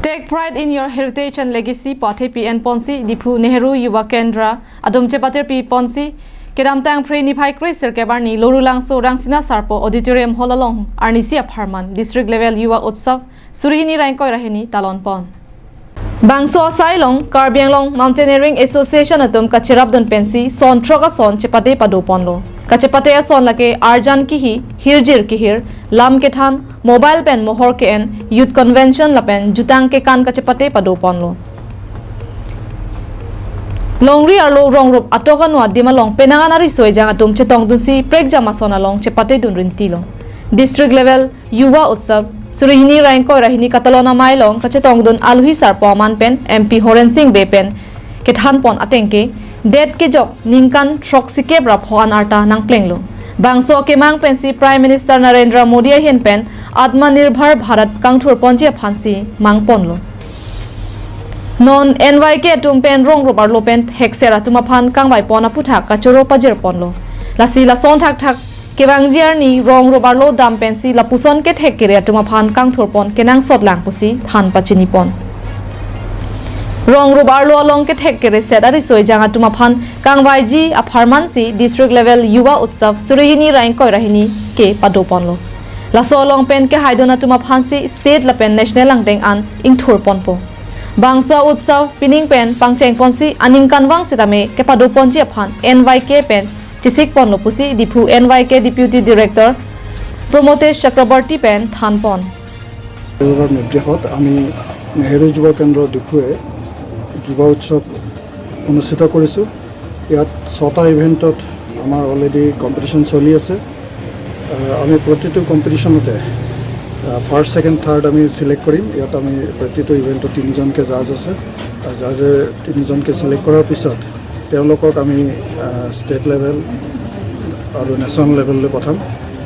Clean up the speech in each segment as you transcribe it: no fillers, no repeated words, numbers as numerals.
Take pride in your heritage and legacy. Pate P N Ponsi, Dipu Nehru Yuva Kendra, Adom Chepater P Ponsi, Kedam Tang Pre Nipai Kraser Kebarni, Lorulang So Rangsina Sarpo, Auditorium Holalong, Arnisia Parman, District Level Yuva Utsav, Surihini Rainko Rahini, Talon Pon. Bangso Asailong, Karbianglong Mountaineering Association atum Kachirabdon Pensi, Son Troga Son Chepate Padoponlo. Kachepate Son Lake, Arjan Kihi, Hirjir Kihir, Lam Kethan, Mobile Pen Mohor Ken, Youth Convention Lapen, Jutang ke kan Kachepate Padoponlo. Longri arlo rongrop atokan wa dimalong penanganari soejang atum chetong dunsi prek jamason along Chepate Dunrintilo. District Level Yuva Utsav Surihini Rainko Rahini katalon mailong kachetong dun alhui sarpo man pen MP Horen Singh Bepen kethan pon atengke det ke jok ningkan troksike bra phoan arta nang plenglo bangso kemang pensi Prime Minister Narendra Modi hen pen Atmanirbhar Bharat kangthur ponje phansi mang ponlo non NYK atum pen rong robar lo pen heksera tumaphan kangbai pona putha kachoro pajir ponlo lasi la son thak thak Kebangjiar ni rong robarlo dam pensi lapuson ke thek kere atuma phan kang thorpon kenang sotlang pusi than pachini pon rong robarlo along ke thek kere sedari soijang atuma phan kangwaiji apharmansi District Level Yuva Utsav Surihini Rainko Rahini ke padoponlo laso long pen ke haidona atuma phansi state lapen national langteng an ing thorpon po bangsa utsav pining pen pangcheng ponsi aning kanwang sitame ke padoponji aphan NYK pen Chisik Pon Lopusi, Dipu NYK Deputy Director, Promotesh Chakrabarti Pen, Thanpon. আমি নেহেৰু যুৱ কেন্দ্ৰ ডিপুৱে যুৱ উৎসৱ অনুষ্ঠিত কৰিছোঁ ইয়াত 6টা ইভেন্টত আমাৰ অলৰেডি কম্পিটিশন চলি আছে আমি প্ৰতিটো কম্পিটিশনতে ফাৰ্স্ট সেকেন্ড থাৰ্ড আমি সিলেক্ট কৰিম ইয়াত আমি প্ৰতিটো ইভেন্টত 3জনকে জাজ আছে জাজে 3জনকে সিলেক্ট কৰাৰ পিছত তেওঁলোকক আমি ষ্টেট লেভেল আৰু নেশ্যনেল লেভেললৈ পঠাম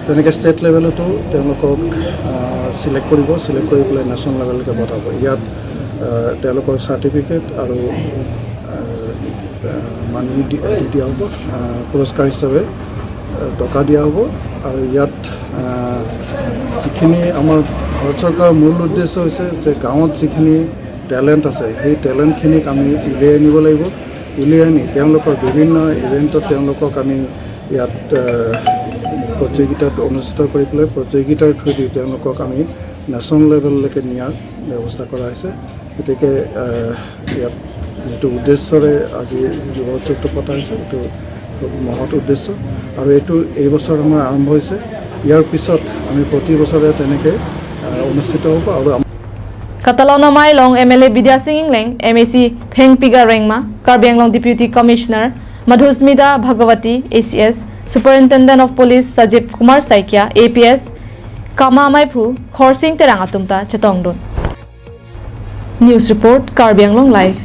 তেনেকৈ ষ্টেট লেভেলতো তেওঁলোকক সিলেক্ট কৰি পেলাই নেশ্যনেল লেভেললৈকে পঠাব ইয়াত তেওঁলোকৰ চাৰ্টিফিকেট আৰু মানি দিয়া হ'ব পুৰস্কাৰ হিচাপে টকা দিয়া হ'ব আৰু ইয়াত যিখিনি আমাৰ ভাৰত চৰকাৰৰ মূল উদ্দেশ্য হৈছে যে গাঁৱত যিখিনি টেলেণ্ট আছে সেই টেলেণ্টখিনিক আমি উলিয়াই আনিব লাগিব উলিয়াই আনি তেওঁলোকৰ বিভিন্ন ইভেণ্টত তেওঁলোকক আমি ইয়াত প্ৰতিযোগিতাত অনুষ্ঠিত কৰি পেলাই প্ৰতিযোগিতাৰ থ্ৰুদি তেওঁলোকক আমি নেশ্যনেল লেভেললৈকে নিয়াৰ ব্যৱস্থা কৰা হৈছে গতিকে ইয়াত যিটো উদ্দেশ্যৰে আজি যুৱ উৎসৱটো পতা হৈছে এইটো খুব মহৎ উদ্দেশ্য আৰু এইটো এই বছৰ আমাৰ আৰম্ভ হৈছে ইয়াৰ পিছত আমি প্ৰতি বছৰে তেনেকৈ অনুষ্ঠিত হ'ব আৰু Katalon Mailong MLA Vidya Singh Leng MAC Pheng Piga Rengma Karbianglong Deputy Commissioner Madhusmita Bhagawati ACS Superintendent of Police Sajib Kumar Saikia APS Kama Maiphu Khorsing Terang Atumta Chetongdon News Report Karbianglong Live